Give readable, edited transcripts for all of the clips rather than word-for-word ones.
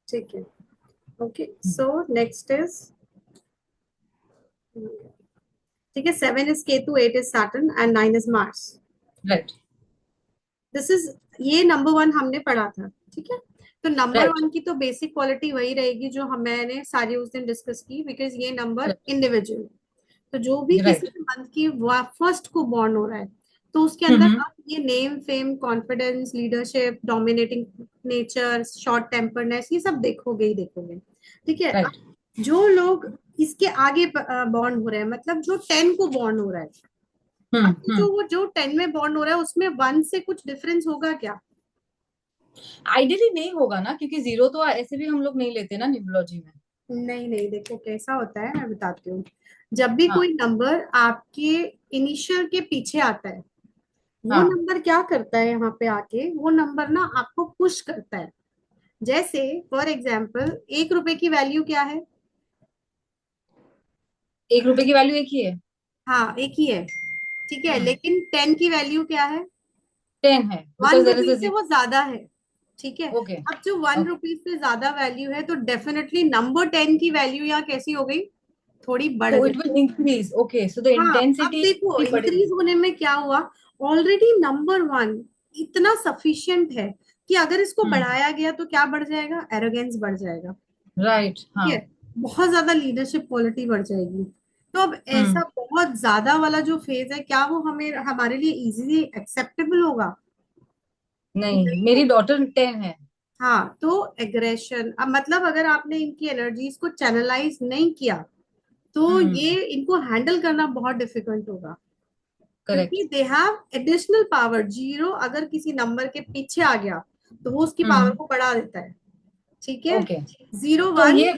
ठीक है। Okay, so next is, ठीक है, 7 is Ketu, 8 is Saturn and 9 is Mars. Right. This is, ये नंबर वन हमने पढ़ा था, ठीक है। तो नंबर राइट। वन की तो बेसिक क्वालिटी वही रहेगी जो मैंने सारी उस दिन डिस्कस की, बिकॉज ये नंबर राइट। इंडिविजुअल। तो जो भी किसी राइट। भी मंथ की फर्स्ट को बॉर्न हो रहा है, तो उसके अंदर हम्म। अब ये name, fame, confidence, leadership, dominating nature, short temperness, ये सब देखोगे ही देखोगे। ठीक है। अब राइट। जो लोग इसके आगे बॉर्न हो रहे हैं, मतलब जो 10 को बॉर्न हो रहा है, अब जो हम्म। वो जो 10 में बॉर्न हो रहा है उसमें वन से कुछ डिफरेंस होगा क्या? आइडियली नहीं होगा ना, क्योंकि जीरो तो ऐसे भी हम लोग नहीं लेते ना न्यूमरोलॉजी में। नहीं नहीं, देखो कैसा होता है, मैं बताती हूँ। जब भी हाँ। कोई नंबर आपके इनिशियल के पीछे आता है, वो हाँ। नंबर क्या करता है, यहाँ पे आके वो नंबर ना आपको पुश करता है। जैसे फॉर एग्जाम्पल, 1 रुपए की वैल्यू क्या है? 1 रुपए की वैल्यू एक ही है। हाँ, एक ही है, ठीक है, हम्म। लेकिन 10 की वैल्यू क्या है? 10 है, one because there is rupees a से वो जीरो। ज्यादा है, ठीक है। ओके। अब जो वन ओके। रुपीज से ज्यादा वैल्यू है, तो डेफिनेटली नंबर 10 की वैल्यू यहाँ कैसी हो गई, थोड़ी बढ़ तो गई। It will increase, okay, so the हाँ, अब इंटेंसिटी देखो इंक्रीज बढ़ेगी। होने में क्या हुआ, ऑलरेडी नंबर वन इतना सफिशिएंट है कि अगर इसको हम्म। बढ़ाया गया तो क्या बढ़ जाएगा, एरोगेंस बढ़ जाएगा। राइट। ठीक हाँ। है, बहुत ज्यादा लीडरशिप क्वालिटी बढ़ जाएगी। तो अब ऐसा हम्म। बहुत ज्यादा वाला जो फेज है, क्या वो हमें हमारे लिए इजीली एक्सेप्टेबल होगा? नहीं, नहीं मेरी होगा। डॉटर 10 है। हाँ, तो एग्रेशन, अब मतलब अगर आपने इनकी एनर्जीज को चैनलाइज नहीं किया, तो ये हम्म। इनको हैंडल करना बहुत डिफिकल्ट होगा। क्योंकि correct. They have additional power, zero अगर किसी नंबर के पीछे आ गया तो वो उसकी पावर हम्म। को बढ़ा देता है, ठीक है। ओके। जीरो तो वन, ये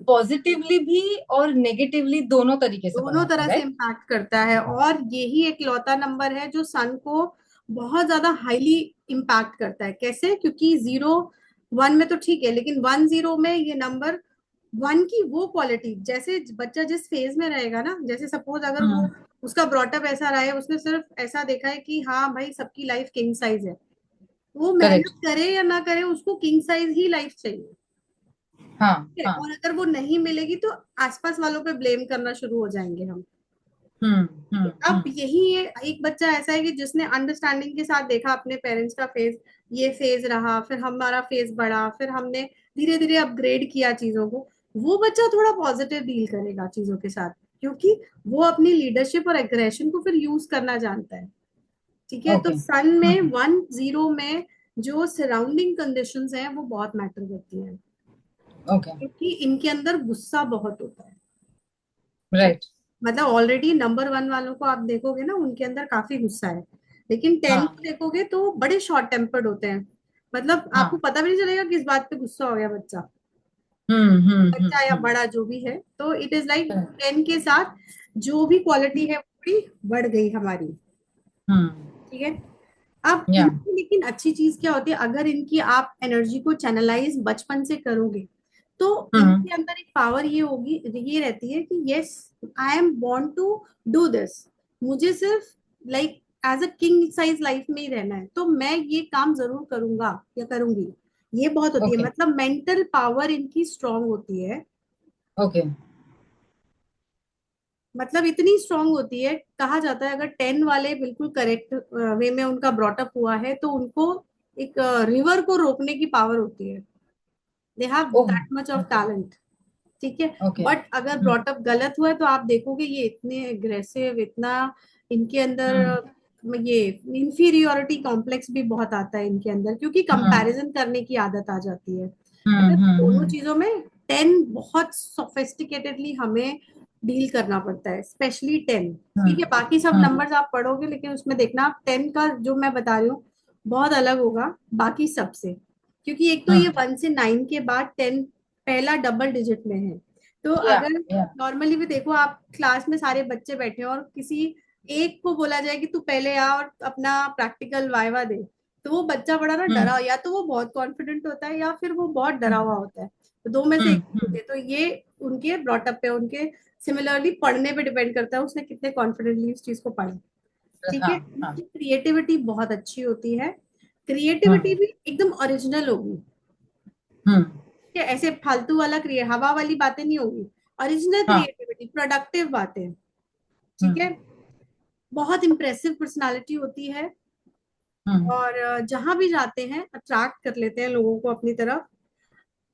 पॉजिटिवली भी और नेगेटिवली दोनों तरीके से दोनों बढ़ाता तरह है, से राइट। इम्पैक्ट करता है, और यही एक लौता नंबर है जो सन को बहुत ज्यादा हाईली इम्पैक्ट करता है। कैसे? क्योंकि जीरो वन में तो ठीक है, लेकिन वन जीरो में ये नंबर वन की वो क्वालिटी, जैसे बच्चा जिस फेज में रहेगा ना, जैसे सपोज अगर वो, हम्म। उसका ब्रॉटअप ऐसा रहा है, उसने सिर्फ ऐसा देखा है कि हाँ भाई सबकी लाइफ किंग साइज है, वो मेहनत करेक्ट। करे या ना करे उसको किंग साइज ही लाइफ चाहिए। हाँ। ठीक है? हाँ। और अगर वो नहीं मिलेगी तो आसपास वालों पे ब्लेम करना शुरू हो जाएंगे हम। हम्म। ठीक है? अब यही ये एक बच्चा ऐसा है कि जिसने अंडरस्टैंडिंग के साथ देखा अपने पेरेंट्स का फेज, ये फेज रहा, फिर हमारा फेज बढ़ा, फिर हमने धीरे धीरे अपग्रेड किया चीजों को। वो बच्चा थोड़ा पॉजिटिव डील करेगा चीजों के साथ, क्योंकि वो अपनी लीडरशिप और एग्रेशन को फिर यूज करना जानता है। ठीक है, तो ओके। सन में वन जीरो में जो सराउंडिंग कंडीशंस हैं वो बहुत मैटर करती हैं, ओके। क्योंकि इनके अंदर गुस्सा बहुत होता है। ठीक, राइट। मतलब ऑलरेडी नंबर वन वालों को आप देखोगे ना, उनके अंदर काफी गुस्सा है, लेकिन 10 को हाँ। देखोगे तो बड़े शॉर्ट टेम्पर्ड होते हैं। मतलब आपको हाँ। पता भी नहीं चलेगा किस बात पे गुस्सा हो गया बच्चा, बच्चा या हम्म। बड़ा जो भी है। तो इट इज लाइक करेक्ट। 10 के साथ जो भी क्वालिटी है वो भी बढ़ गई हमारी। हम्म। ठीक है। अब या। इनकी लेकिन अच्छी चीज क्या होती है, अगर इनकी आप एनर्जी को चैनलाइज बचपन से करोगे, तो हम्म। इनके अंदर एक पावर ये होगी, ये रहती है कि yes, I am born to do this, मुझे सिर्फ like as a king size life में ही रहना है, तो मैं ये काम जरूर करूंगा या करूंगी। ये बहुत होती है, ओके। मतलब मेंटल पावर इनकी स्ट्रांग होती है। ओके। मतलब इतनी स्ट्रांग होती है, कहा जाता है अगर 10 वाले बिल्कुल करेक्ट वे में उनका ब्रॉटअप हुआ है, तो उनको एक रिवर को रोकने की पावर होती है। They have oh. That much of okay. Talent. ठीक है। ओके। बट अगर ब्रॉटअप गलत हुआ है तो आप देखोगे ये इतने एग्रेसिव, इतना इनके अंदर हम्म। ये इंफीरियोरिटी कॉम्प्लेक्स भी बहुत आता है इनके अंदर, क्योंकि हम्म। कंपैरिजन करने की आदत आ जाती है। मतलब दोनों हम्म। चीजों में 10 बहुत सोफिस्टिकेटेडली हमें डील करना पड़ता है, स्पेशली 10। ठीक है, बाकी सब हम्म। नंबर्स आप पढ़ोगे, लेकिन उसमें देखना आप 10 का जो मैं बता रही हूँ बहुत अलग होगा बाकी सबसे, क्योंकि एक तो ये हम्म। 1 से 9 के बाद 10 पहला डबल डिजिट में है। तो या। अगर या। नॉर्मली भी देखो, आप क्लास में सारे बच्चे बैठे हैं और किसी एक को बोला जाए कि तू पहले आ और अपना प्रैक्टिकल वाइवा दे, तो वो बच्चा बड़ा ना हम्म। डरा, या तो वो बहुत कॉन्फिडेंट होता है या फिर वो बहुत डरा हम्म। हुआ होता है, तो दो में से एक हम्म। होते हैं। तो ये उनके ब्रॉटअप पे, उनके सिमिलरली पढ़ने पे डिपेंड करता है उसने कितने कॉन्फिडेंटली उस चीज को पढ़ा। ठीक हाँ। है, हाँ। उनकी क्रिएटिविटी बहुत अच्छी होती है, क्रिएटिविटी हम्म। भी एकदम ओरिजिनल होगी। हम्म। कि ऐसे फालतू वाला क्रिएट हवा वाली बातें नहीं होगी, ओरिजिनल हाँ। क्रिएटिविटी, प्रोडक्टिव बातें। ठीक है। हम्म। बहुत इंप्रेसिव पर्सनालिटी होती है, हम्म। और जहां भी जाते हैं अट्रैक्ट कर लेते हैं लोगों को अपनी तरफ।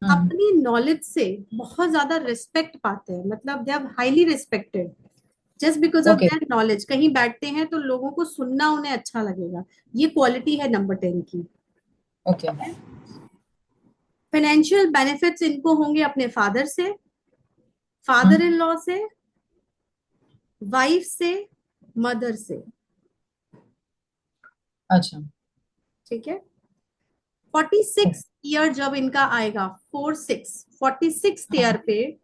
हम्म। अपनी नॉलेज से बहुत ज्यादा रिस्पेक्ट पाते हैं, मतलब they are highly respected just because of okay. Their knowledge. कहीं बैठते हैं तो लोगों को सुनना उन्हें अच्छा लगेगा। ये क्वालिटी है नंबर 10 की। ओके। फाइनेंशियल बेनिफिट्स इनको होंगे अपने फादर से, फादर इन हम्म। लॉ से, वाइफ से, मदर से। अच्छा। ठीक है। 46 ईयर जब इनका आएगा, 46, 46 ईयर हाँ। पे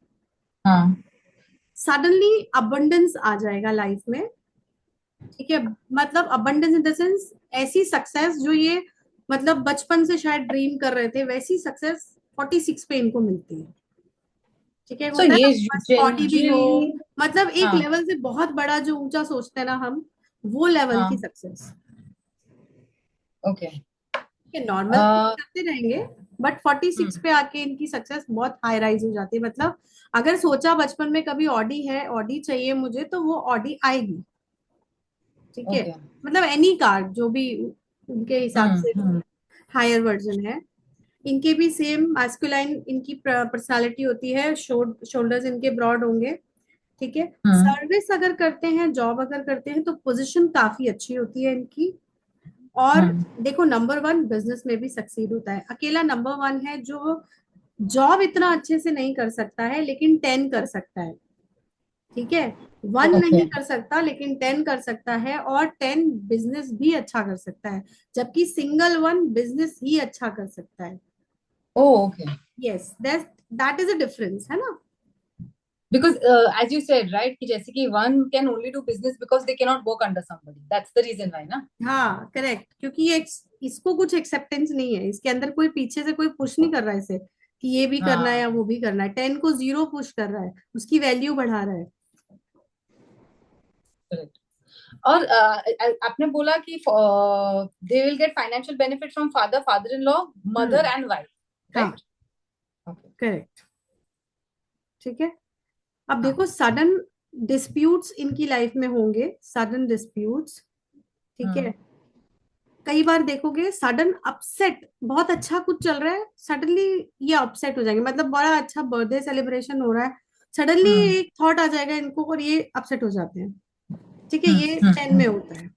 हाँ। सडनली अबंडेंस आ जाएगा लाइफ में। ठीक है। मतलब अबंडेंस इन द सेंस ऐसी सक्सेस जो ये मतलब बचपन से शायद ड्रीम कर रहे थे, वैसी सक्सेस 46 पे इनको मिलती है। ठीक है। सो होता है ये ना, बस बॉडी भी हो, जनरली। मतलब एक हाँ। लेवल से बहुत बड़ा जो ऊंचा सोचते हैं ना हम, वो लेवल की हाँ। सक्सेस। ओके। कि नॉर्मल हम्म। करते रहेंगे, बट 46 पे आके इनकी सक्सेस बहुत हाई राइज हो जाती है। मतलब अगर सोचा बचपन में कभी ऑडी है, ऑडी चाहिए मुझे, तो वो ऑडी आएगी। ठीक है। ओके। मतलब एनी कार जो भी उनके हिसाब से हम्म। हायर वर्जन है। इनके भी सेम मैस्कुलाइन इनकी पर्सनालिटी होती है, शोल्डर्स इनके ब्रॉड होंगे। ठीक है। हम्म। सर्विस अगर करते हैं, जॉब अगर करते हैं, तो पोजीशन काफी अच्छी होती है इनकी। और हम्म। देखो, नंबर 1 बिजनेस में भी सक्सीड होता है। अकेला नंबर 1 है जो जॉब इतना अच्छे से नहीं कर सकता है, लेकिन 10 कर सकता है। ठीक है। 1 ओके। नहीं कर सकता लेकिन 10 कर सकता है, और 10 बिजनेस भी अच्छा कर सकता है, जबकि सिंगल 1 बिजनेस ही अच्छा कर सकता है। Oh okay. Yes, that is a difference, है ना। Because as you said right कि जैसे कि one can only do business because they can not work under somebody, that's the reason why ना। हाँ करेक्ट, क्योंकि ये इसको कुछ एक्सेप्टेंस नहीं है, इसके अंदर कोई पीछे से कोई पुश नहीं कर रहा है इसे कि ये भी करना है या हाँ। वो भी करना है। 10 को 0 पुश कर रहा है, उसकी वैल्यू बढ़ा रहा है। करेक्ट। और आपने बोला कि they will get financial benefit from father, father in law, mother hmm. And wife, हाँ राइट। ओके। करेक्ट। ठीक है। अब हाँ। देखो, सडन डिस्प्यूट्स इनकी लाइफ में होंगे, सडन डिस्प्यूट्स। ठीक है। हम्म। कई बार देखोगे सडन अपसेट, बहुत अच्छा कुछ चल रहा है, सडनली ये अपसेट हो जाएंगे। मतलब बड़ा अच्छा बर्थडे सेलिब्रेशन हो रहा है, सडनली हम्म। एक थॉट आ जाएगा इनको और ये अपसेट हो जाते हैं। ठीक है। हम्म। ये 10 में हम्म। होता है।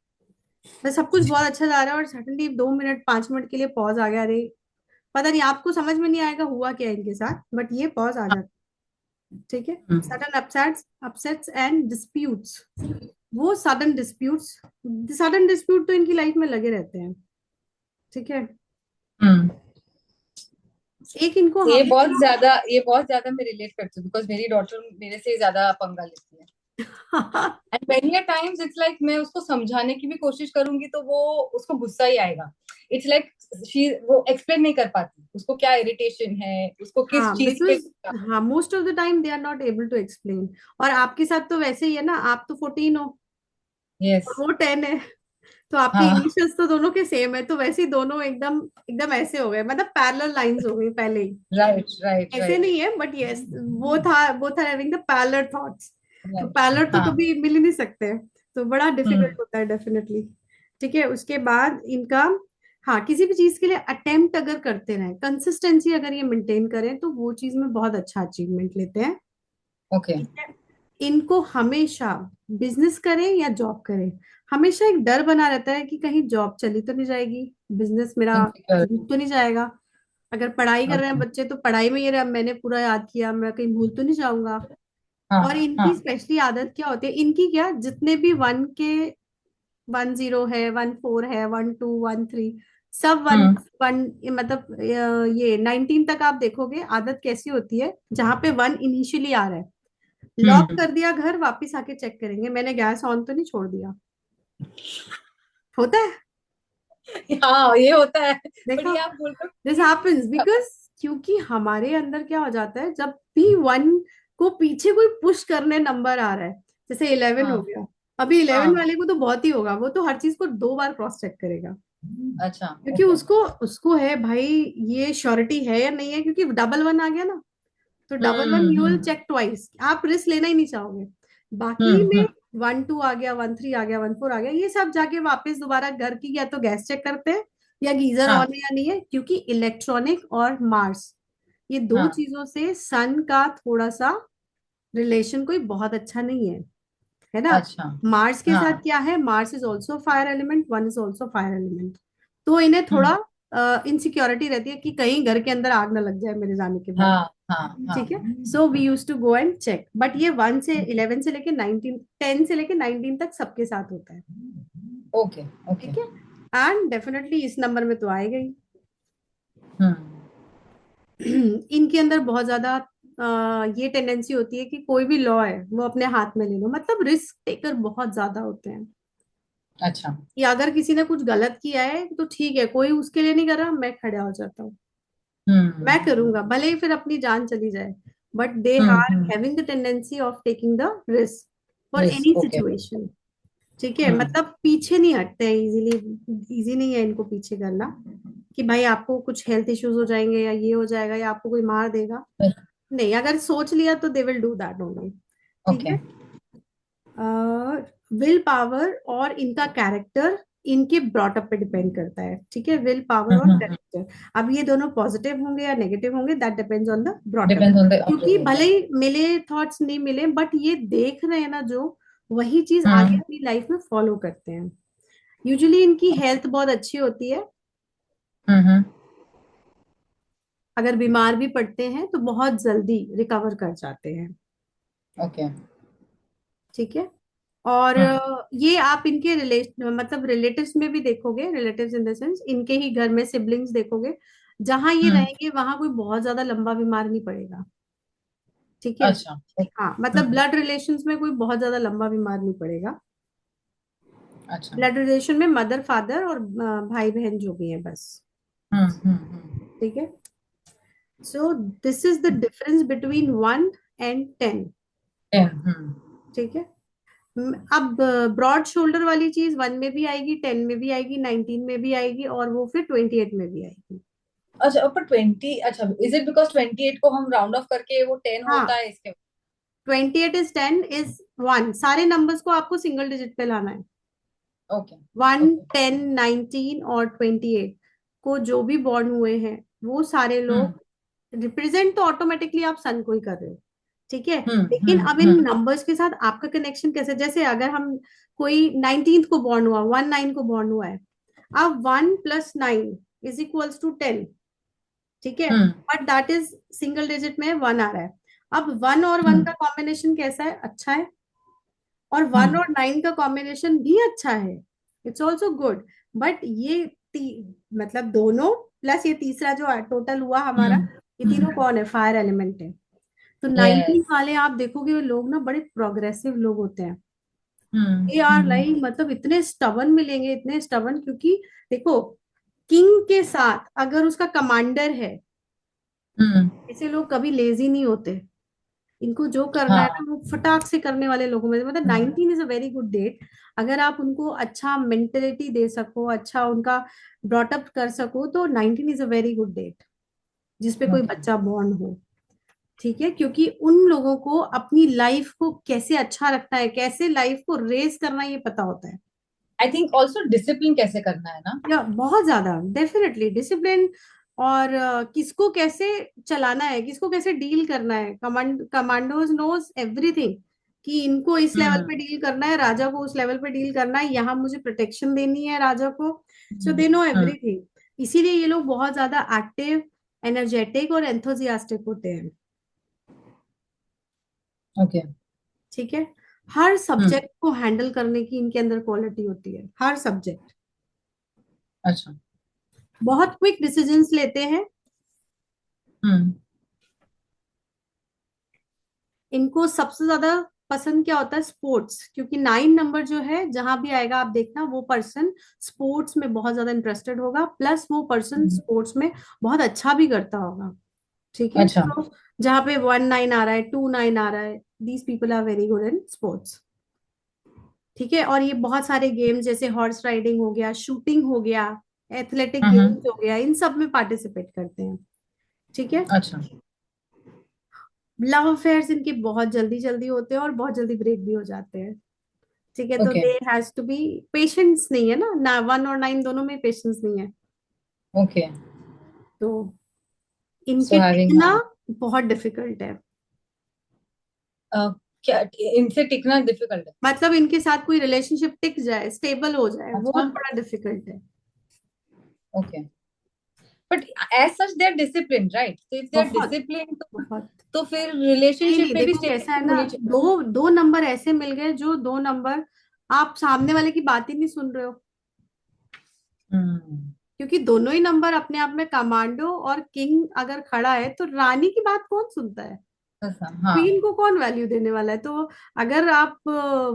बस सब कुछ बहुत अच्छा जा रहा है और सडनली 2 मिनट 5 मिनट के लिए पॉज आ गया। अरे पता नहीं, आपको समझ में नहीं आएगा हुआ क्या है इनके साथ, बट ये पॉज आ जाता है। ठीक है। हम्म। Sudden upsets, upsets and disputes. वो सडन डिस्प्यूट्स, सडन डिस्प्यूट तो इनकी लाइफ में लगे रहते हैं। ठीक है। हम्म। एक इनको ये बहुत हमेशा ज्यादा, ये बहुत ज्यादा मैं रिलेट करती हूँ बिकॉज मेरी डॉटर मेरे से ज्यादा पंगा लेती है। And many a times it's like मैं उसको समझाने की भी कोशिश करूंगी तो वो, उसको गुस्सा ही आएगा। इट्स लाइक शी वो एक्सप्लेन नहीं कर पाती उसको क्या इरिटेशन है, उसको किस हाँ चीज पे। बिकॉज हाँ most of the time they are not able to explain. और आपके साथ तो वैसे ही है ना, आप तो 14 हो यस। और वो 10 है, तो आपके हाँ। इनिशियल्स तो दोनों के सेम है, तो वैसे ही दोनों एकदम एकदम ऐसे हो गए, मतलब पैरेलल लाइंस हो गई पहले ही। राइट राइट ऐसे राइट नहीं है, but yes, both are having the parallel thoughts. तो राइट। पैरेलल तो हाँ। कभी मिल ही नहीं सकते, तो बड़ा हम्म। डिफिकल्ट होता है डेफिनेटली। ठीक है। उसके बाद इनका, हाँ, किसी भी चीज के लिए अटेम्प्ट अगर करते रहें, कंसिस्टेंसी अगर ये मेंटेन करें, तो वो चीज में बहुत अच्छा अचीवमेंट लेते हैं। ओके। ठीक है। इनको हमेशा, बिजनेस करें या जॉब करें, हमेशा एक डर बना रहता है कि कहीं जॉब चली तो नहीं जाएगी, बिजनेस मेरा इनसिक्योर। डूब तो नहीं जाएगा। अगर पढ़ाई कर रहे हैं ओके। बच्चे, तो पढ़ाई में ये रहा, मैंने पूरा याद किया, मैं कहीं भूल तो नहीं जाऊंगा। हाँ। और इनकी हाँ। स्पेशली आदत क्या होती है, इनकी क्या, जितने भी 1 के, 10 है, 14 है, 12 13, सब वन हम्म। वन, मतलब ये 19 तक आप देखोगे आदत कैसी होती है, जहां पे 1 इनिशियली आ रहा है, लॉक हम्म। कर दिया घर, वापस आके चेक करेंगे मैंने गैस ऑन तो नहीं छोड़ दिया। होता है। हाँ ये होता है। बट देखो, ये आप बोल रहे हो दिस कि हैपेंस बिकॉज, क्योंकि हमारे अंदर क्या हो जाता है, जब भी 1 को पीछे कोई पुश करने नंबर आ रहा है, जैसे 11 हो हाँ। गया, अभी 11 हाँ। वाले को तो बहुत ही होगा, वो तो हर चीज को 2 बार क्रॉस चेक करेगा। अच्छा। क्योंकि ओके। उसको उसको है भाई, ये श्योरिटी है या नहीं है, क्योंकि डबल वन आ गया ना, तो double one you will hmm. Check twice, आप रिस्क लेना ही नहीं चाहोगे। बाकी हम्म। में 1 2 आ गया, 1 3 आ गया, 1 4 आ गया, ये सब जाके वापस दोबारा घर की या तो गैस चेक करते हैं या गीजर हाँ ऑन है या नहीं है, क्योंकि इलेक्ट्रॉनिक और मार्स, ये दो हाँ। चीजों से सन का थोड़ा सा रिलेशन कोई बहुत अच्छा नहीं है ना। अच्छा। मार्स के साथ हाँ। क्या है, Mars is also fire element, one is also fire element, तो इन्हें थोड़ा हम्म। इनसिक्योरिटी रहती है कि कहीं घर के अंदर आग ना लग जाए मेरे जाने के बाद। हाँ हाँ हाँ। ठीक है, so we use to go and check, but ये 1 से 11 से लेके 19, 10 से लेके 19 तक सबके साथ होता है। Okay okay. ठीक है, एंड डेफिनेटली इस नंबर में तो आएगा ही। हम्म। इनके अंदर बहुत ज्यादा ये टेंडेंसी होती है कि कोई भी लॉ है वो अपने हाथ में ले लो, मतलब रिस्क टेकर बहुत ज्यादा होते हैं, अच्छा। कि अगर किसी ने कुछ गलत किया है तो ठीक है, कोई उसके लिए नहीं कर रहा, मैं खड़ा हो जाता हूँ, मैं हम्म। करूंगा भले ही फिर अपनी जान चली जाए, but they are hmm. Having the tendency of taking the risk for any risk. Okay. Situation. ठीक है, हम्म। मतलब पीछे नहीं हटते हैं इजीली, इजी नहीं है इनको पीछे करना, कि भाई आपको कुछ हेल्थ इश्यूज हो जाएंगे या ये हो जाएगा या आपको कोई मार देगा, नहीं, अगर सोच लिया तो they will do that only. ठीक ओके। है, विल पावर और इनका कैरेक्टर इनके ब्रॉटअप पे डिपेंड करता है। ठीक है, विल पावर और हम्म। कैरेक्टर, अब ये दोनों पॉजिटिव होंगे या नेगेटिव होंगे, that depends on the brought up. Depends on the क्योंकि भले अपब्रिंगिंग। ही मिले थॉट्स नहीं मिले, बट ये देख रहे हैं ना जो, वही चीज आगे हम्म। अपनी लाइफ में फॉलो करते हैं। यूजुअली इनकी हेल्थ बहुत अच्छी होती है, हम्म। अगर बीमार भी पड़ते हैं तो बहुत जल्दी रिकवर कर जाते हैं। ओके। ठीक है, और हम्म। ये आप इनके मतलब रिलेटिव्स में भी देखोगे, रिलेटिव्स इन द सेंस इनके ही घर में सिबलिंग्स देखोगे, जहां ये हम्म। रहेंगे वहां कोई बहुत ज्यादा लंबा बीमार नहीं पड़ेगा। ठीक है, अच्छा। हाँ, मतलब ब्लड रिलेशंस में कोई बहुत ज्यादा लंबा बीमार नहीं पड़ेगा। अच्छा। ब्लड रिलेशन में मदर फादर और भाई बहन जो भी है बस। ठीक है, so this is the difference between 1 and 10। हम्म। ठीक है, अब ब्रॉड शोल्डर वाली चीज 1 में भी आएगी, 10 में भी आएगी, 19 में भी आएगी, और वो फिर 28 में भी आएगी। अच्छा पर 20, अच्छा इज इट बिकॉज 28 को हम राउंड ऑफ करके वो 10 होता हाँ, है इसके? 28 is 10 is 1, सारे नंबर्स को आपको सिंगल डिजिट पे लाना है। Okay 1 okay. 10 19 और 28 को जो भी बॉर्न हुए हैं, वो सारे हम्म लोग रिप्रेजेंट तो ऑटोमेटिकली आप सन को ही कर रहे हो। ठीक है, लेकिन अब इन हम्म। नंबर्स के साथ आपका कनेक्शन कैसे, जैसे अगर हम कोई 19th को बॉर्न हुआ, 1 9 को बॉर्न हुआ है, अब 1 + 9 = 10। ठीक है, हम्म। But that is single digit में 1 आ रहा है। अब 1 और 1 हम्म। का कॉम्बिनेशन कैसा है, अच्छा है, और वन हम्म। और 9 का कॉम्बिनेशन भी अच्छा है, इट्स ऑल्सो गुड, बट ये मतलब दोनों प्लस ये तीसरा जो टोटल हुआ हमारा, ये तीनों कौन है, फायर एलिमेंट है। तो 19 यस। वाले आप देखोगे वो लोग ना बड़े प्रोग्रेसिव लोग होते हैं, दे आर हम्म। लाइक, मतलब इतने स्टबन मिलेंगे, इतने स्टबन, क्योंकि देखो, किंग के साथ अगर उसका कमांडर है, हम्म। ऐसे लोग कभी लेजी नहीं होते, इनको जो करना है हाँ। ना वो फटाक से करने वाले लोगों में, मतलब हम्म। 19 is a very good date. अगर आप उनको अच्छा मेंटेलिटी दे सको, अच्छा उनका ब्रॉटअप कर सको, तो 19 is a very good date जिसपे कोई ओके। बच्चा बॉर्न हो। ठीक है, क्योंकि उन लोगों को अपनी लाइफ को कैसे अच्छा रखना है, कैसे लाइफ को रेस करना है, ये पता होता है। आई थिंक ऑल्सो डिसिप्लिन कैसे करना है ना। या बहुत ज्यादा डेफिनेटली डिसिप्लिन, और किसको कैसे चलाना है, किसको कैसे डील करना है, कमांडोज नोज एवरीथिंग, कि इनको इस लेवल हम्म। पे डील करना है, राजा को उस लेवल पे डील करना है, यहाँ मुझे प्रोटेक्शन देनी है राजा को। सो दे नो हम्म। एवरीथिंग, इसीलिए ये लोग बहुत ज्यादा एक्टिव, एनर्जेटिक और एंथुजियास्टिक होते हैं। ओके। ठीक है, हर हम्म। सब्जेक्ट को हैंडल करने की इनके अंदर क्वालिटी होती है, हर सब्जेक्ट, अच्छा। बहुत क्विक डिसीजंस लेते हैं। हम्म। इनको सबसे ज्यादा पसंद क्या होता है, स्पोर्ट्स, क्योंकि 9 नंबर जो है जहां भी आएगा आप देखना, वो पर्सन स्पोर्ट्स में बहुत ज्यादा इंटरेस्टेड होगा, प्लस वो पर्सन हम्म। स्पोर्ट्स में बहुत अच्छा भी करता होगा। ठीक है, अच्छा। तो जहाँ पे 1 9 आ रहा है, 2 9 आ रहा है, these people are very good in sports. ठीक है, और ये बहुत सारे गेम्स जैसे हॉर्स राइडिंग हो गया, शूटिंग हो गया, एथलेटिक हम्म। गेम्स हो गया, इन सब में पार्टिसिपेट करते हैं। ठीक है। अच्छा। लव अफेयर्स इनके बहुत जल्दी जल्दी होते हैं और बहुत जल्दी ब्रेक भी हो जाते हैं। ठीक है, तो okay. They has to be, patience नहीं है ना, ना 1 और 9 दोनों में पेशेंस नहीं है। ओके। तो सो इनके हैविंग, टिकना बहुत डिफिकल्ट है। क्या इनसे टिकना डिफिकल्ट है? मतलब इनके साथ कोई रिलेशनशिप टिक जाए, स्टेबल हो जाए, वो अच्छा। बड़ा डिफिकल्ट है। Okay. But as such they are discipline, right? तो इफ दे आर बहुत डिसिप्लिन, बहुत। तो फिर नहीं रिलेशनशिप नहीं, में भी देखो कैसा है स्टेबिलिटी ना, होनी चाहिए। दो दो नंबर ऐसे मिल गए, जो दो नंबर आप सामने वाले की बात ही नहीं सुन रहे हो। हम्म। क्योंकि दोनों ही नंबर अपने आप में कमांडो और किंग अगर खड़ा है, तो रानी की बात कौन सुनता है? ऐसा, हाँ। क्वीन को कौन वैल्यू देने वाला है? तो अगर आप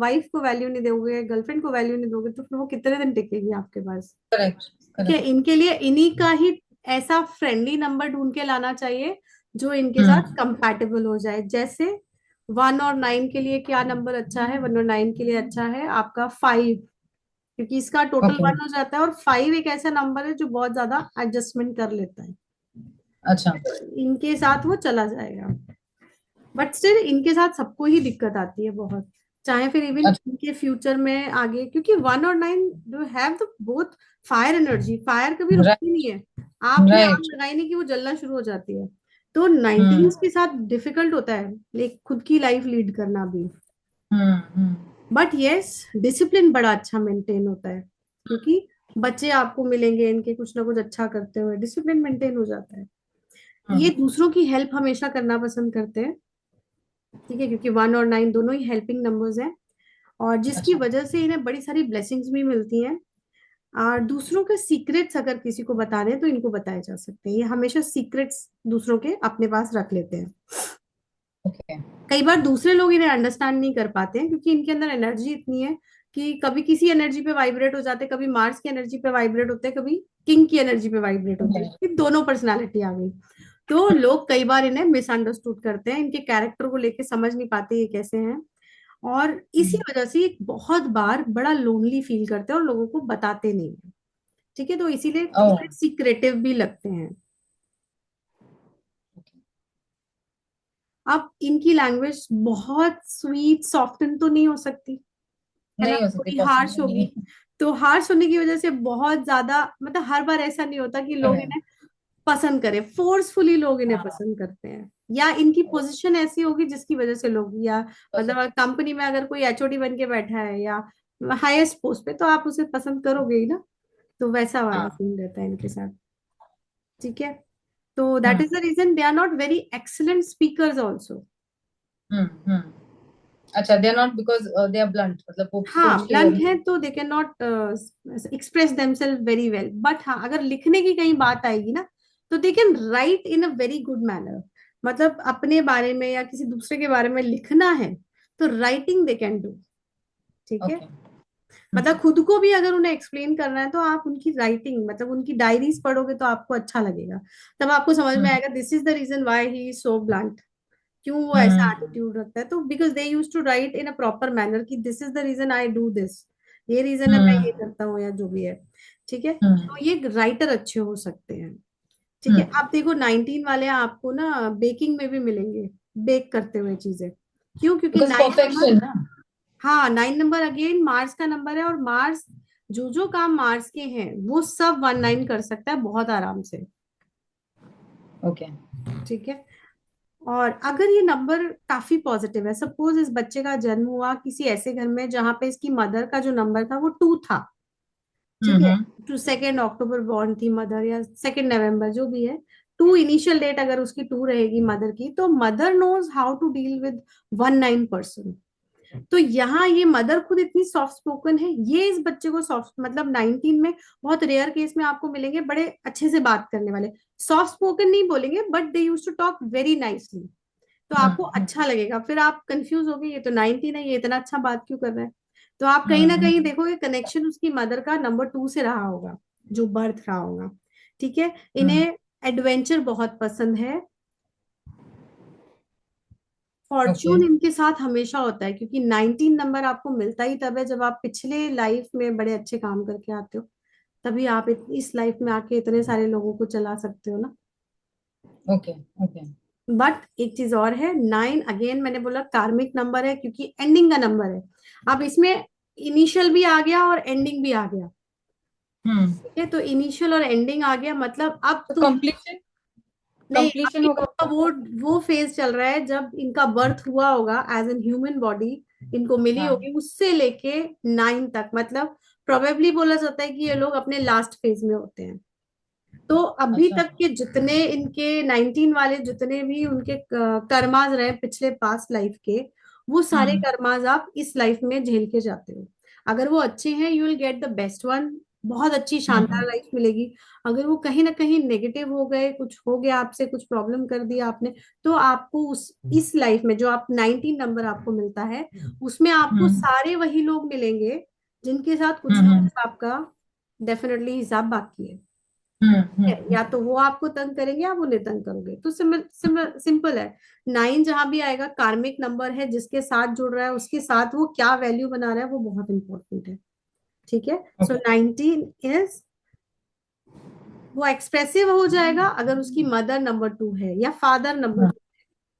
वाइफ को वैल्यू नहीं दोगे, गर्लफ्रेंड को वैल्यू नहीं दोगे, तो फिर वो कितने दिन टिकेगी आपके पास? करेक्ट। ठीक है, करेक्ट। इनके लिए इन्हीं का ही ऐसा फ्रेंडली नंबर ढूंढ के लाना चाहिए जो इनके साथ हम्म। कंपैटिबल हो जाए। जैसे 1 और 9 के लिए क्या नंबर अच्छा है? 1 और 9 के लिए अच्छा है आपका 5, क्योंकि इसका टोटल ओके। 1 हो जाता है, और 5 एक ऐसा नंबर है जो बहुत ज्यादा एडजस्टमेंट कर लेता है। अच्छा। इनके साथ वो चला जाएगा। बट स्टिल इनके साथ सबको ही दिक्कत आती है बहुत, चाहे फिर इवन अच्छा। इनके फ्यूचर में आगे, क्योंकि 1 और 9 do have the both fire energy, fire कभी रुकती राइट। नहीं है। आपने आग राइट। लगाई नहीं कि वो जलना शुरू हो जाती है। तो 19 हम्म। के साथ डिफिकल्ट होता है लाइक खुद की लाइफ लीड करना भी। हम्म। बट यस, डिसिप्लिन बड़ा अच्छा मेंटेन होता है, क्योंकि बच्चे आपको मिलेंगे इनके कुछ ना कुछ अच्छा करते हुए, डिसिप्लिन मेंटेन हो जाता है। ये हम्म। दूसरों की हेल्प हमेशा करना पसंद करते हैं। ठीक है, क्योंकि 1 और 9 दोनों ही हेल्पिंग नंबर्स हैं, और जिसकी अच्छा। वजह से इन्हें बड़ी सारी ब्लेसिंग्स भी मिलती हैं। और दूसरों के सीक्रेट्स अगर किसी को बताने हैं, तो इनको बताए जा सकते हैं। ये हमेशा सीक्रेट्स दूसरों के अपने पास रख लेते हैं। ओके। कई बार दूसरे लोग इन्हें अंडरस्टैंड नहीं कर पाते हैं, क्योंकि इनके अंदर एनर्जी इतनी है कि कभी किसी एनर्जी पे वाइब्रेट हो जाते हैं, कभी मार्स की एनर्जी पे वाइब्रेट होते हैं, कभी किंग की एनर्जी पे वाइब्रेट होते हैं, कि दोनों पर्सनालिटी आ गई। तो लोग कई बार इन्हें मिसअंडरस्टूड करते हैं, इनके कैरेक्टर को लेके समझ नहीं पाते ये कैसे हैं। और इसी वजह से ये बहुत बार बड़ा लोनली फील करते हैं और लोगों को बताते नहीं है। ठीक है, तो इसीलिए ओ। थोड़े सीक्रेटिव भी लगते हैं। अब इनकी लैंग्वेज बहुत स्वीट सॉफ्टन तो नहीं हो सकती, है ना, नहीं हो सकती, थोड़ी हार्श पॉसिबल होगी। नहीं तो हार्श होने की वजह से बहुत ज्यादा, मतलब हर बार ऐसा नहीं होता कि लोग है। इन्हें पसंद करें, फोर्सफुली लोग इन्हें हाँ। पसंद करते हैं। या इनकी पोजीशन ऐसी होगी जिसकी वजह से लोग, या मतलब कंपनी में अगर कोई एचओडी बन के बैठा है या हाईएस्ट पोस्ट पे, तो आप उसे पसंद करोगे ही ना। तो वैसा वाला हाँ। सीन रहता है इनके साथ। ठीक है, तो that hmm. Is the reason they are not very excellent speakers also. हम्म। अच्छा, they are not because they are blunt, मतलब वो हाँ, सोच के वो ब्लंट नहीं। है तो they can not express themselves very well, but हाँ, अगर लिखने की कहीं बात आएगी ना, तो they can write in a very good manner. मतलब अपने बारे में या किसी दूसरे के बारे में लिखना है, तो राइटिंग दे कैन डू। ठीक है, ओके। मतलब खुद को भी अगर उन्हें एक्सप्लेन करना है, तो आप उनकी राइटिंग, मतलब उनकी डायरीज पढ़ोगे तो आपको अच्छा लगेगा। तब आपको समझ में हम्म। आएगा this is the reason why he is so blunt, क्यों वो ऐसा हम्म। एटीट्यूड रखता है। तो because they use to write in a proper manner कि this is the reason I do this, ये रीजन है मैं ये हम्म। करता हूँ, या जो भी है। ठीक है, हम्म। तो ये राइटर अच्छे हो सकते हैं। ठीक है, हम्म। आप देखो 19 वाले आपको ना बेकिंग में भी मिलेंगे, बेक करते हुए चीजें। क्यों? क्योंकि बिकॉज 9 नंबर, परफेक्शन ना। हाँ 9 नंबर अगेन मार्स का नंबर है, और मार्स जो जो काम मार्स के हैं वो सब 1 9 कर सकता है बहुत आराम से। ओके। ठीक है, और अगर ये नंबर काफी पॉजिटिव है, सपोज इस बच्चे का जन्म हुआ किसी ऐसे घर में जहां पे इसकी मदर का जो नंबर था वो 2 था। ठीक है, हम्म। 2 अक्टूबर बॉर्न थी मदर, या 2 नवंबर, जो भी है। 2 इनिशियल डेट अगर उसकी 2 रहेगी मदर की, तो mother knows how to deal with 1 9 person. तो यहाँ ये मदर खुद इतनी सॉफ्ट स्पोकन है, ये इस बच्चे को सॉफ्ट, मतलब 19 में बहुत रेयर केस में आपको मिलेंगे बड़े अच्छे से बात करने वाले। सॉफ्ट स्पोकन नहीं बोलेंगे, but they use to talk very nicely. तो आपको हम्म। अच्छा लगेगा, फिर आप कंफ्यूज होगे, ये तो 19 है, ये इतना अच्छा बात क्यों कर रहा है। तो आप कहीं ना हम्म। कहीं देखोगे कनेक्शन उसकी मदर का नंबर 2 से रहा होगा, जो बर्थ रहा होगा। ठीक है, हम्म। इन्हें एडवेंचर बहुत पसंद है। ओके। फॉर्च्यून इनके साथ हमेशा होता है, क्योंकि 19 नंबर आपको मिलता ही तब है जब आप पिछले लाइफ में बड़े अच्छे काम करके आते हो। तभी आप इस लाइफ में आके इतने सारे लोगों को चला सकते हो ना। Okay okay. बट एक चीज और है, 9 अगेन मैंने बोला कार्मिक नंबर है क्योंकि एंडिंग का नंबर है। अब इसमें इनिशियल भी आ गया और एंडिंग भी आ गया। हम्म। ठीक है, तो इनिशियल और एंडिंग आ गया, मतलब अब तो तुम, कंप्लीशन, नहीं कंप्लीशन अभी होगा उनका क्या? वो फेज चल रहा है जब इनका बर्थ हुआ होगा एज एन ह्यूमन बॉडी, इनको मिली हाँ। होगी, उससे लेके 9 तक, मतलब प्रोबेबली बोला जाता है कि ये लोग अपने लास्ट फेज में होते हैं। तो अभी अच्छा। तक के जितने इनके 19 वाले जितने भी उनके कर्माज रहे पिछले पास्ट लाइफ के, वो सारे हम्म कर्माज आप इस लाइफ में झेल के जाते हो। अगर वो अच्छे हैं you will get the best one, बहुत अच्छी शानदार हम्म लाइफ मिलेगी। अगर वो कहीं ना कहीं नेगेटिव हो गए, कुछ हो गया आपसे, कुछ प्रॉब्लम कर दिया आपने, तो आपको उस इस लाइफ में जो आप 19 नंबर आपको मिलता है, उसमें आपको हम्म सारे वही लोग मिलेंगे जिनके साथ कुछ ना हम्म कुछ आपका डेफिनेटली हिसाब बाकी है। हम्म है, हम्म या तो वो आपको तंग करेंगे, आप उन्हें तंग करोगे, तो सिंपल है। 9 जहां भी आएगा कार्मिक नंबर है, जिसके साथ जुड़ रहा है उसके साथ वो क्या वैल्यू बना रहा है वो बहुत इंपॉर्टेंट है। ठीक है, सो ओके। 19 इज, वो एक्सप्रेसिव हो जाएगा अगर उसकी मदर नंबर 2 है या फादर नंबर 2।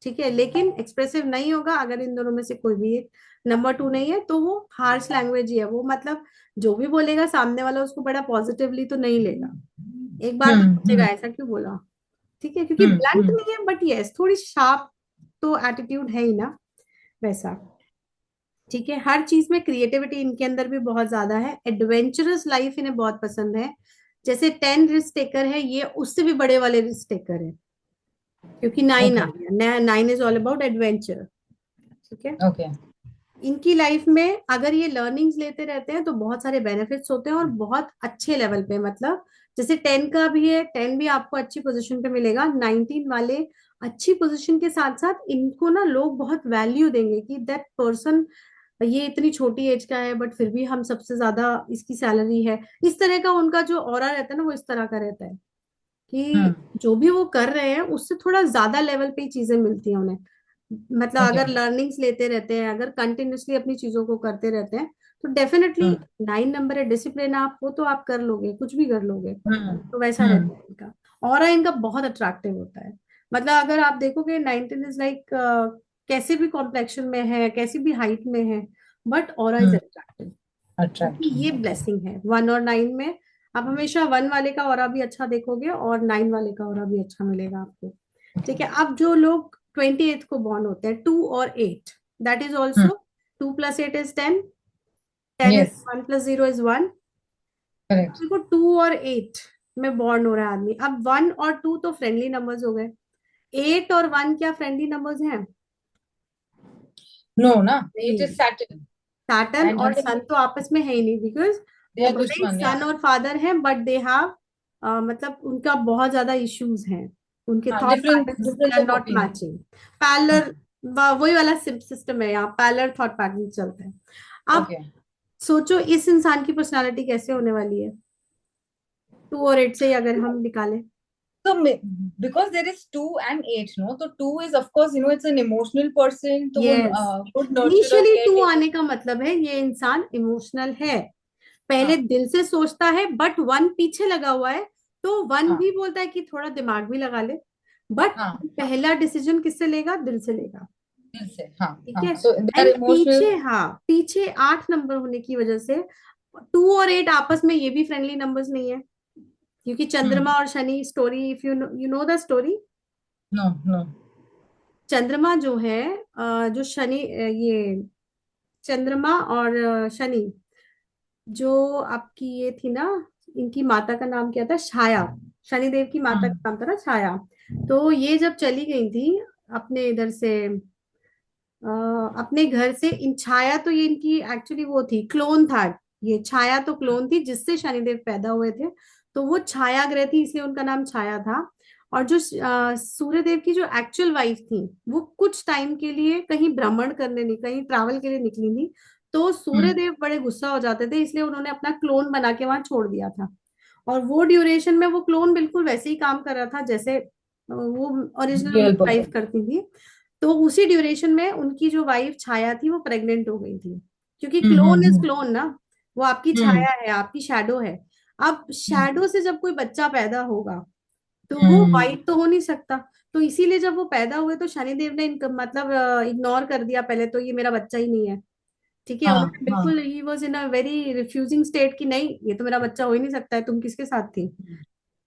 ठीक है, लेकिन एक्सप्रेसिव नहीं होगा अगर इन दोनों में से कोई भी एक नंबर 2 नहीं है, तो वो हार्श लैंग्वेज ही है वो, मतलब जो भी बोलेगा सामने वाला उसको बड़ा पॉजिटिवली तो नहीं लेगा, एक बार तो सोचेगा हम्म ऐसा क्यों बोला। ठीक है, क्योंकि ब्लंट हम्म। नहीं है बट यस थोड़ी शार्प तो एटीट्यूड है ही ना, वैसा। ठीक है, हर चीज में क्रिएटिविटी इनके अंदर भी बहुत ज्यादा है, एडवेंचरस लाइफ इन्हें बहुत पसंद है। जैसे 10 रिस्क टेकर है, ये उससे भी बड़े वाले रिस्क टेकर है, क्योंकि 9 आ ओके गया, 9 इज ऑल अबाउट एडवेंचर। ठीक है, ओके। इनकी लाइफ में अगर ये लर्निंग्स लेते रहते हैं तो बहुत सारे बेनिफिट्स होते हैं और बहुत अच्छे लेवल पे, मतलब जैसे 10 का भी है, 10 भी आपको अच्छी पोजीशन पे मिलेगा, 19 वाले अच्छी पोजीशन के साथ साथ इनको ना लोग बहुत वैल्यू देंगे कि दैट पर्सन, ये इतनी छोटी एज का है बट फिर भी हम सबसे ज्यादा इसकी सैलरी है। इस तरह का उनका जो ऑरा रहता है ना वो इस तरह का रहता है कि हम्म। जो भी वो कर रहे हैं उससे थोड़ा ज्यादा लेवल पे ही चीजें मिलती हैं उन्हें। मतलब ओके। अगर लर्निंग्स लेते रहते हैं, अगर कंटिन्यूअसली अपनी चीजों को करते रहते हैं, तो डेफिनेटली हम्म 9 नंबर है, डिसिप्लिन आप हो तो आप कर लोगे, कुछ भी कर लोगे। हम्म तो वैसा हम्म। रहता है इनका, ऑरा इनका बहुत अट्रैक्टिव होता है। मतलब अगर आप देखोगे 19 इज लाइक कैसे भी कॉम्प्लेक्शन में है, कैसी भी हाइट में है, but aura is hmm. Attractive, क्योंकि ये अट्रैक्टिव। ओके। ब्लेसिंग है 1 और 9 में। आप हमेशा 1 वाले का ऑरा भी अच्छा देखोगे और 9 वाले का ऑरा भी अच्छा मिलेगा आपको। ठीक है, अब जो लोग 28 को बॉर्न होते हैं, 2 और 8, that is hmm. Also 2 + 8 is 10, 10 is yes. 1 + 0 is 1। Correct. देखो 2 और 8 में बॉर्न हो रहा है आदमी, अब 1 और 2 तो फ्रेंडली नंबर्स हो गए, 8 और 1 क्या फ्रेंडली नंबर्स हैं? नो ना, इट नहीं, इज सैटर्न सैटर्न एंड और हंड्रेड, सन तो आपस में है ही नहीं, बिकॉज दे वो आर भले ही दुश्मन या। सन और फादर हैं बट दे हैव, मतलब उनका बहुत ज्यादा इश्यूज हैं, उनके हाँ, thought different patterns they difference are of not opinion. Matching. Parallel, हाँ। वही वाला सिस्टम है यहाँ, पैरेलल थॉट पैटर्न चलता है। अब ओके। सोचो इस इंसान की पर्सनालिटी कैसे होने वाली है 2 और 8 से ही अगर हम निकालें। So because there is 2 and 8, no, so 2 is of course, it's an emotional person, तो वो yes, good nurturer, initially 2 caretaker। आने का मतलब है ये इंसान इमोशनल है, पहले हाँ दिल से सोचता है, बट 1 पीछे लगा हुआ है, तो 1 हाँ भी बोलता है कि थोड़ा दिमाग भी लगा ले, बट हाँ। पहला डिसीजन किससे लेगा? दिल से लेगा। दिल से, हाँ ठीक हाँ, है, so they are and emotional। पीछे, हाँ पीछे 8 नंबर होने की वजह से 2 और 8 आपस में ये भी फ्रेंडली नंबर्स नहीं है, क्योंकि हम्म। चंद्रमा और Shani story, if you know the story. No no. Chandrama जो है, जो शनि, ये चंद्रमा और शनि, जो आपकी ये थी ना, इनकी माता का नाम क्या था? छाया। शनिदेव की माता हम्म का नाम था ना छाया। तो ये जब चली गई थी अपने इधर से, अपने घर से, इन छाया तो ये इनकी एक्चुअली वो थी, क्लोन था। ये छाया तो क्लोन थी जिससे शनिदेव पैदा हुए थे, तो वो छाया ग्रह थी इसलिए उनका नाम छाया था। और जो सूर्यदेव की जो एक्चुअल वाइफ थी, वो कुछ टाइम के लिए कहीं भ्रमण करने, नहीं कहीं ट्रैवल के लिए निकली थी, तो हम्म सूर्यदेव बड़े गुस्सा हो जाते थे, इसलिए उन्होंने अपना क्लोन बना के वहां छोड़ दिया था। और वो ड्यूरेशन में वो क्लोन बिल्कुल वैसे ही काम कर रहा था जैसे वो ओरिजिनल रियल उनकी वाइफ पर्सन। करती थी। तो उसी ड्यूरेशन में उनकी जो वाइफ छाया थी वो प्रेग्नेंट हो गई थी, क्योंकि क्लोन इज हम्म क्लोन ना, वो आपकी हम्म छाया है, आपकी शैडो है। अब शैडो से जब कोई बच्चा पैदा होगा तो वो हम्म। वाइट तो हो नहीं सकता। तो इसीलिए जब वो पैदा हुए तो शनिदेव ने मतलब इग्नोर कर दिया पहले तो, ये मेरा बच्चा ही नहीं है। ठीक है, हाँ उन्होंने हाँ। बिल्कुल, he was in a very refusing state कि नहीं ये तो मेरा बच्चा हो ही नहीं सकता है, तुम किसके साथ थी।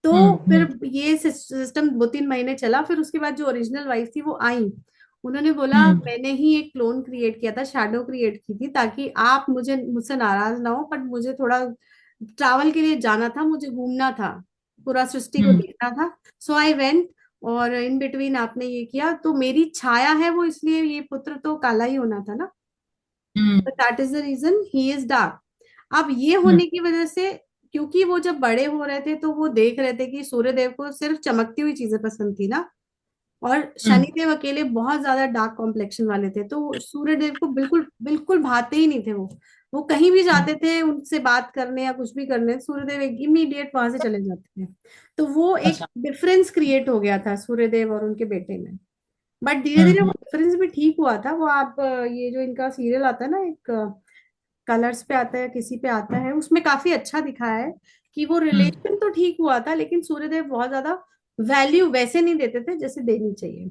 तो फिर हम्म। ये सिस्टम 2-3 महीने चला, फिर उसके बाद जो ओरिजिनल वाइफ थी वो आई। उन्होंने बोला हम्म। मैंने ही एक क्लोन क्रिएट किया था, शैडो क्रिएट की थी, ताकि आप मुझसे नाराज ना हो, बट मुझे थोड़ा ट्रैवल के लिए जाना था, मुझे घूमना था, पूरा सृष्टि को हम्म। देखना था। सो आई वेंट, और इन बिटवीन आपने ये किया, तो मेरी छाया है वो, इसलिए ये पुत्र तो काला ही होना था ना। हम्म। That is the reason he is dark. अब ये हम्म। होने की वजह से, क्योंकि वो जब बड़े हो रहे थे तो वो देख रहे थे कि सूर्यदेव को सिर्फ चमकती हुई चीजें पसंद थी ना, और हम्म। शनिदेव अकेले बहुत ज्यादा डार्क कॉम्प्लेक्शन वाले थे, तो सूर्यदेव को बिल्कुल बिल्कुल भाते ही नहीं थे वो कहीं भी हम्म। जाते थे उनसे बात करने या कुछ भी करने, सूर्यदेव एक इमीडिएट वहां से चले जाते थे। तो वो एक अच्छा। डिफरेंस क्रिएट हो गया था सूर्यदेव और उनके बेटे में। बट धीरे हम्म। धीरे वो डिफरेंस भी ठीक हुआ था। वो आप ये जो इनका सीरियल आता है ना, एक कलर्स पे आता है, किसी पे आता है, उसमें काफी अच्छा दिखाया है कि वो हम्म। रिलेशन तो ठीक हुआ था, लेकिन सूर्यदेव बहुत ज्यादा वैल्यू वैसे नहीं देते थे जैसे देनी चाहिए।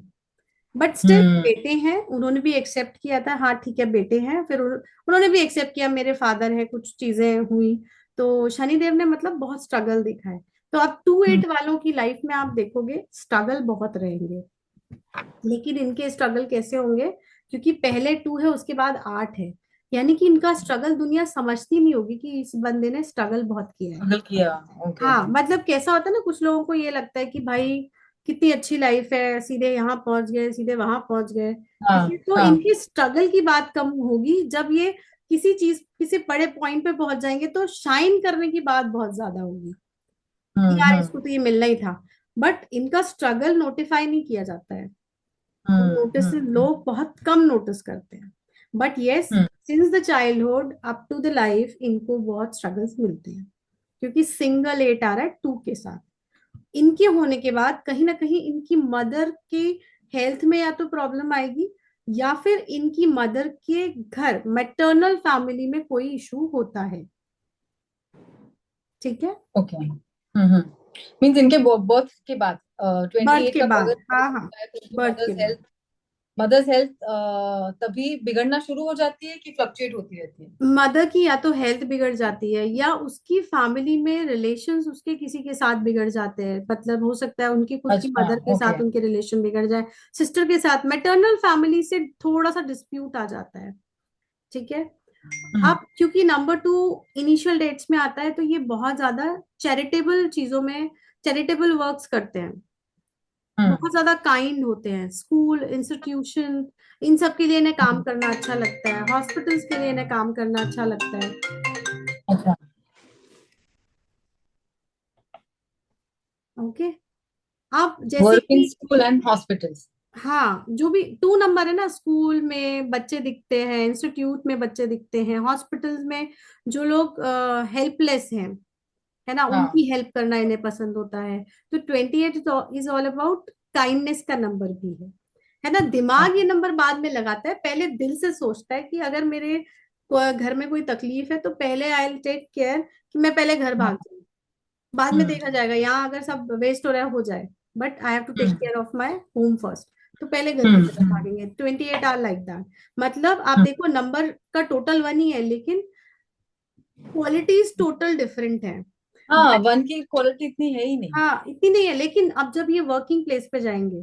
बट स्टिल हम्म। बेटे हैं, उन्होंने भी एक्सेप्ट किया था, हाँ ठीक है बेटे हैं, फिर उन्होंने भी एक्सेप्ट किया मेरे फादर हैं, कुछ चीजें हुई। तो शनिदेव ने मतलब बहुत स्ट्रगल दिखा है। तो अब 2-8 वालों की लाइफ में आप देखोगे स्ट्रगल बहुत रहेंगे, लेकिन इनके स्ट्रगल कैसे होंगे, क्योंकि पहले 2 है उसके बाद 8 है, यानी कि इनका स्ट्रगल दुनिया समझती नहीं होगी कि इस बंदे ने स्ट्रगल बहुत किया है। स्ट्रगल किया। ओके। हाँ मतलब कैसा होता है ना, कुछ लोगों को ये लगता है कि भाई कितनी अच्छी लाइफ है, सीधे यहाँ पहुंच गए, सीधे वहां पहुंच गए, हाँ ऐसे। तो हाँ। इनकी स्ट्रगल की बात कम होगी, जब ये किसी चीज, किसी बड़े पॉइंट पे पहुंच जाएंगे तो शाइन करने की बात बहुत ज्यादा होगी कि यार इसको हम्म। तो ये मिलना ही था। बट इनका स्ट्रगल नोटिफाई नहीं किया जाता है, नोटिस हम्म। लोग बहुत कम नोटिस करते हैं। But yes, hmm. Since the childhood up to the life इनको बहुत स्ट्रगल्स मिलते हैं, क्योंकि सिंगल 8 आ रहा है 2 के साथ। इनके होने के बाद कहीं ना कहीं इनकी मदर के हेल्थ में या तो प्रॉब्लम आएगी, या फिर इनकी मदर के घर मैटरनल फैमिली में कोई इशू होता है। ठीक है, ओके। मीन्स इनके बर्थ के बाद, ट्वेंटी बर्थ एट के का बाद, अगर हाँ बर्थ हाँ, होता है तो उनकी बर्थ के बाद। मदर्स हेल्थ तभी बिगड़ना शुरू हो जाती है कि फ्लक्चुएट होती रहती है? मदर की या तो हेल्थ बिगड़ जाती है, या उसकी फैमिली में रिलेशंस उसके किसी के साथ बिगड़ जाते हैं, मतलब हो सकता है उनकी खुद की अच्छा। मदर के ओके। साथ उनके रिलेशन बिगड़ जाए, सिस्टर के साथ, मैटरनल फैमिली से थोड़ा सा डिस्प्यूट आ जाता है। ठीक है। हम्म। अब क्योंकि नंबर 2 इनिशियल डेट्स में आता है, तो ये बहुत ज्यादा चैरिटेबल चीजों में, चैरिटेबल वर्क्स करते हैं, हम्म। बहुत ज्यादा काइंड होते हैं, स्कूल, इंस्टीट्यूशन, इन सब के लिए इन्हें काम करना अच्छा लगता है, हॉस्पिटल्स के लिए इन्हें काम करना अच्छा लगता है। अच्छा। ओके। अब जैसे वर्क इन कि, स्कूल एंड हॉस्पिटल्स। हाँ जो भी 2 नंबर है ना, स्कूल में बच्चे दिखते हैं, इंस्टीट्यूट में बच्चे दिखते हैं, हॉस्पिटल्स में जो लोग हेल्पलेस हैं, है ना, हाँ उनकी हेल्प करना इन्हें पसंद होता है। तो 28 इज ऑल अबाउट काइंडनेस का नंबर भी है ना। हाँ। दिमाग ये नंबर बाद में लगाता है, पहले दिल से सोचता है कि अगर मेरे घर में कोई तकलीफ है तो पहले आई विल टेक केयर कि मैं पहले घर हाँ। भाग जाऊं, बाद में हम्म। देखा जाएगा, यहाँ अगर सब वेस्ट हो रहा है हो जाए, but I have to take hmm. Care of my home first. तो पहले घर की तरफ हम्म। भागेंगे। 28 आर लाइक दैट। मतलब आप हम्म। देखो नंबर का टोटल 1 ही है, लेकिन क्वालिटीज टोटल डिफरेंट है। हाँ, वन की क्वालिटी इतनी है ही नहीं। हाँ इतनी नहीं है, लेकिन अब जब ये वर्किंग प्लेस पे जाएंगे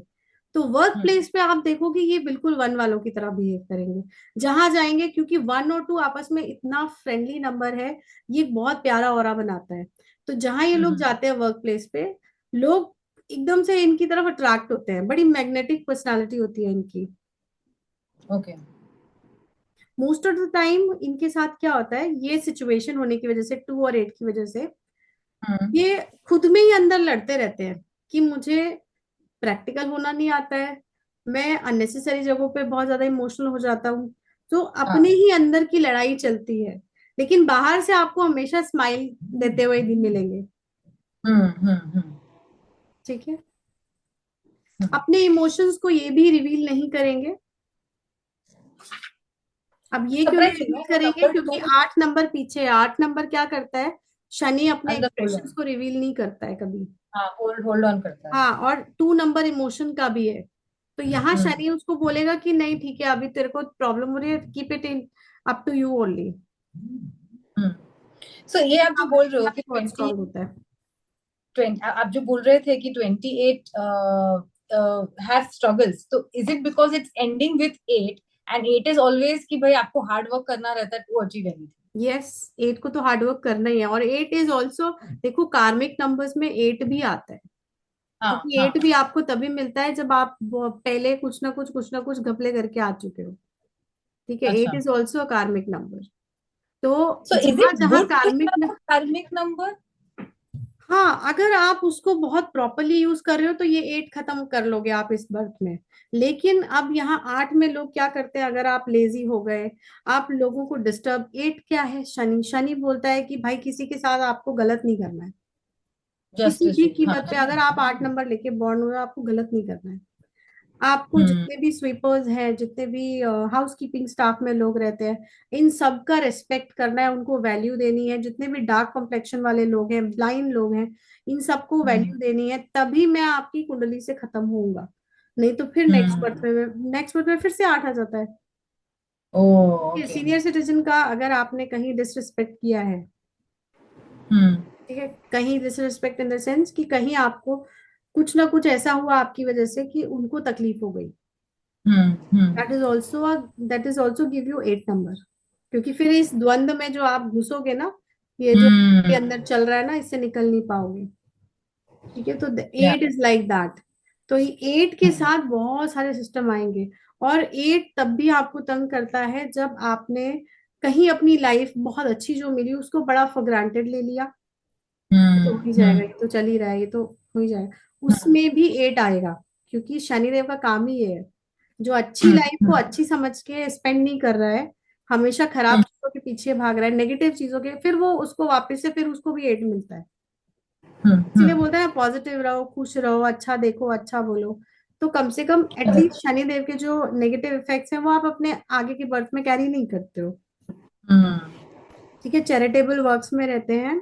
तो वर्क हम्म। प्लेस पे आप देखोगे ये बिल्कुल 1 वालों की तरह बिहेव करेंगे जहां जाएंगे, क्योंकि 1 और 2 आपस में इतना फ्रेंडली नंबर है, ये बहुत प्यारा ऑरा बनाता है। तो जहां ये लोग हम्म। जाते हैं वर्क प्लेस पे, लोग एकदम से इनकी तरफ अट्रैक्ट होते हैं, बड़ी मैग्नेटिक पर्सनालिटी होती है इनकी। Okay. Most of the time इनके साथ क्या होता है, ये सिचुएशन होने की वजह से, 2 और 8 की वजह से, हम्म। ये खुद में ही अंदर लड़ते रहते हैं कि मुझे प्रैक्टिकल होना नहीं आता है, मैं अननेसेसरी जगहों पे बहुत ज्यादा इमोशनल हो जाता हूँ। तो अपने हाँ। ही अंदर की लड़ाई चलती है, लेकिन बाहर से आपको हमेशा स्माइल देते हुए ही मिलेंगे। हम्म। ठीक है। हम्म। अपने इमोशंस को ये भी रिवील नहीं करेंगे। अब ये क्यों नहीं सरप्राइजिंग रिवील है वो करेंगे, नंबर क्योंकि टू। 8 नंबर पीछे है। 8 नंबर क्या करता है, शनि अपने अंदर होल्ड एक्सप्रेशंस ऑन। को रिवील नहीं करता है कभी। हाँ, होल्ड होल्ड ऑन करता है। हाँ, और 2 नंबर इमोशन का भी है। तो यहाँ हम्म। शनि उसको बोलेगा कि नहीं ठीक है, अभी तेरे को प्रॉब्लम हो रही है, keep it in, up to you only. हम्म। सो ये आप जो बोल रहे हो कि बहुत 20, स्ट्रांग होता है। 20, आप जो बोल रहे थे कि 28 हैव स्ट्रगल्स, तो is it because it's ending with 8, and 8 is always कि भाई आपको हार्ड वर्क करना रहता है टू अचीव एनीथिंग? यस, 8 को तो हार्डवर्क करना ही है, और 8 इज ऑल्सो, देखो कार्मिक नंबर्स में 8 भी आता है। हाँ क्योंकि हाँ। 8 भी आपको तभी मिलता है जब आप पहले कुछ ना कुछ घपले करके आ चुके हो। ठीक है, 8 अच्छा, इज ऑल्सो अ कार्मिक नंबर। तो सो इज जहां इट जहां गुड टू कार्मिक, हैव कार्मिक नंबर? हाँ, अगर आप उसको बहुत प्रॉपरली यूज कर रहे हो तो ये 8 खत्म कर लोगे आप इस बर्थ में। लेकिन अब यहाँ 8 में लोग क्या करते हैं, अगर आप लेजी हो गए, आप लोगों को डिस्टर्ब, 8 क्या है, शनि, शनि बोलता है कि भाई किसी के साथ आपको गलत नहीं करना है। किसी जस्टिस भी हो, हाँ। कीमत पे अगर आप 8 नंबर लेके बॉर्न हो रहे हो, आपको गलत नहीं करना है। आपको हम्म जितने भी स्वीपर्स हैं, जितने भी हाउस कीपिंग स्टाफ में लोग रहते हैं, इन सब का रिस्पेक्ट करना है, उनको वैल्यू देनी है। जितने भी डार्क कॉम्प्लेक्शन वाले लोग हैं, ब्लाइंड लोग हैं, इन सबको हम्म वैल्यू देनी है, तभी मैं आपकी कुंडली से खत्म होऊंगा। नहीं तो फिर हम्म। नेक्स्ट बर्थ में फिर से 8 आ जाता है। Oh, okay. सीनियर सिटीजन का अगर आपने कहीं डिसरिस्पेक्ट किया है, हम्म ठीक है, कहीं डिसरिस्पेक्ट इन द सेंस कि कहीं आपको कुछ ना कुछ ऐसा हुआ आपकी वजह से कि उनको तकलीफ हो गई, हम्म। That is also give you 8 number. क्योंकि फिर इस द्वंद में जो आप घुसोगे ना, ये जो आपके हम्म। अंदर चल रहा है ना, इससे निकल नहीं पाओगे। ठीक है, तो या। 8 इज लाइक दैट। तो ये 8 के साथ बहुत सारे सिस्टम आएंगे। और 8 तब भी आपको तंग करता है जब आपने कहीं अपनी लाइफ बहुत अच्छी जो मिली उसको बड़ा फॉर ग्रांटेड ले लिया। तो हो ही जाएगा, ये तो चल ही रहा है, ये तो हो ही जाएगा। हम्म उसमें भी 8 आएगा, क्योंकि शनिदेव का काम ही ये है। जो अच्छी हम्म लाइफ को अच्छी समझ के स्पेंड नहीं कर रहा है, हमेशा खराब हम्म चीजों के पीछे भाग रहा है, नेगेटिव चीजों के, फिर वो उसको वापस से फिर उसको भी 8 मिलता है। इसीलिए हम्म। बोलते हैं पॉजिटिव रहो, खुश रहो, अच्छा देखो, अच्छा बोलो। तो कम से कम एटलीस्ट शनिदेव के जो नेगेटिव इफेक्ट्स हैं वो आप अपने आगे के बर्थ में कैरी नहीं करते हो। हम्म ठीक है, चैरिटेबल वर्क्स में रहते हैं,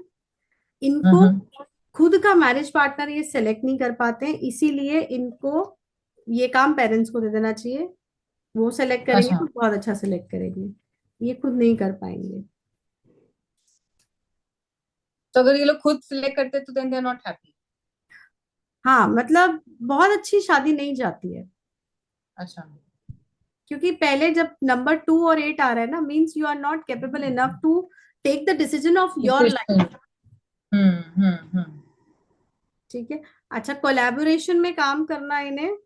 इनको हम्म। खुद का मैरिज पार्टनर ये सेलेक्ट नहीं कर पाते हैं, इसीलिए इनको ये काम पेरेंट्स को दे देना चाहिए। वो सेलेक्ट करेंगे अच्छा, तो बहुत अच्छा सेलेक्ट करेंगे, ये खुद नहीं कर पाएंगे। तो अगर ये लोग खुद सिलेक्ट करते तो then they are not happy? हाँ, मतलब बहुत अच्छी शादी नहीं जाती है। अच्छा। क्योंकि पहले जब नंबर 2 और 8 आ रहा है ना, means you are not capable enough to take the decision of your life. Decision. हम्म। ठीक है, अच्छा, कोलैबोरेशन में काम करना इन्हें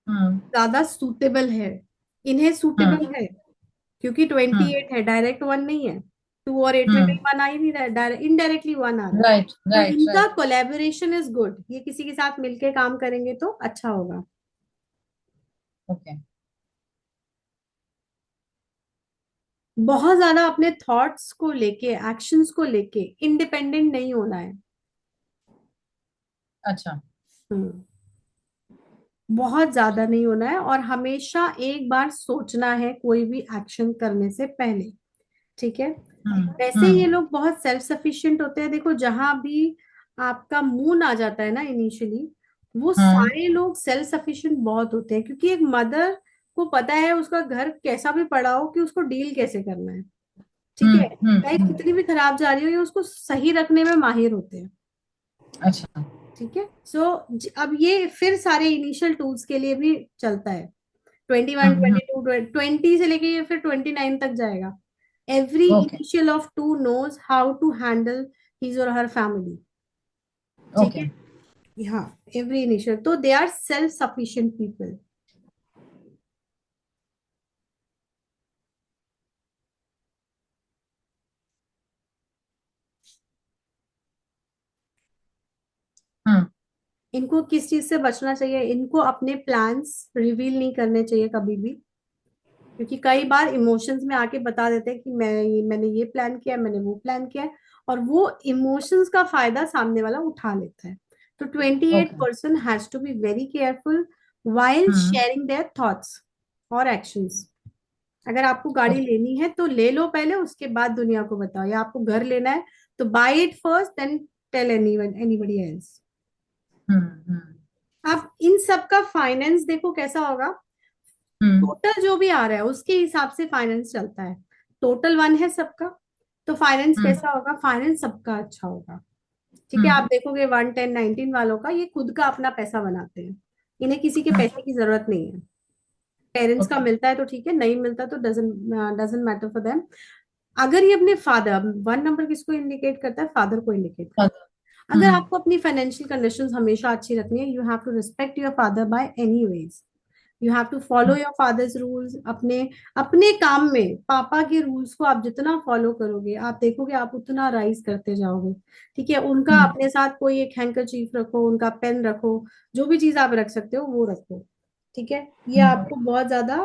हम्म ज्यादा सूटेबल है, इन्हें सूटेबल हम्म है। क्योंकि 28 हम्म है, डायरेक्ट 1 नहीं है। 2 और 8 में कहीं हम्म। 1 आ ही नहीं रहा है, डायरेक्ट इनडायरेक्टली 1 आ रहा है। राइट तो राइट इनका राइट। कोलैबोरेशन इज गुड, ये किसी के साथ मिलके काम करेंगे तो अच्छा होगा। ओके। बहुत ज्यादा अपने थॉट्स को लेके, एक्शंस को लेके इंडिपेंडेंट नहीं होना है। अच्छा। हम्म, बहुत ज्यादा नहीं होना है, और हमेशा एक बार सोचना है कोई भी एक्शन करने से पहले। ठीक है, वैसे ये हम्म। लोग बहुत सेल्फ सफिशिएंट होते हैं। देखो, जहां भी आपका मून आ जाता है ना इनिशियली, वो हम्म सारे लोग सेल्फ सफिशिएंट बहुत होते हैं, क्योंकि एक मदर को पता है उसका घर कैसा भी पड़ा हो कि उसको डील कैसे करना है। ठीक है, लाइफ हम्म। कितनी भी खराब जा रही हो, ये उसको सही रखने में माहिर होते हैं। अच्छा। ठीक है, सो अब ये फिर सारे इनिशियल टूल्स के लिए भी चलता है। 21, हम्म। 22, 20 से लेके ये फिर 29 तक जाएगा। Every okay initial of to knows how to handle his और हर फैमिली। ठीक ओके। है, हाँ, एवरी इनिशियल, तो they are self sufficient people. हम्म। इनको किस चीज से बचना चाहिए, इनको अपने प्लान्स रिवील नहीं करने चाहिए कभी भी। क्योंकि कई बार इमोशंस में आके बता देते हैं कि मैंने ये प्लान किया, मैंने वो प्लान किया है, और वो इमोशंस का फायदा सामने वाला उठा लेता है। तो 28 okay. Person has to be very careful while hmm. Sharing their thoughts और एक्शंस। अगर आपको गाड़ी ओके। लेनी है तो ले लो पहले, उसके बाद दुनिया को बताओ, या आपको घर लेना है तो buy it first, then tell anybody else. हम्म अब इन सब का फाइनेंस देखो कैसा होगा। हम्म टोटल जो भी आ रहा है उसके हिसाब से फाइनेंस चलता है। टोटल वन है सबका, तो फाइनेंस हम्म कैसा होगा, फाइनेंस सबका अच्छा होगा। ठीक है, हम्म आप देखोगे 110-19 वालों का, ये खुद का अपना पैसा बनाते हैं, इन्हें किसी के हम्म पैसे की जरूरत नहीं है। पेरेंट्स का ओके मिलता है तो ठीक है, नहीं मिलता तो doesn't doesn't matter for them. अगर ये अपने फादर, वन नंबर किसको इंडिकेट करता है, फादर को इंडिकेट करता है। अगर हम्म आपको अपनी फाइनेंशियल कंडीशंस हमेशा अच्छी रखनी है, you have to respect your father by any ways. You have to follow hmm your father's rules. अपने अपने काम में पापा के रूल्स को आप जितना फॉलो करोगे, आप देखोगे आप उतना राइज करते जाओगे। ठीक है, उनका हम्म अपने साथ कोई एक हैंकरचीफ रखो, उनका पेन रखो, जो भी चीज आप रख सकते हो वो रखो। ठीक है, ये हम्म आपको बहुत ज्यादा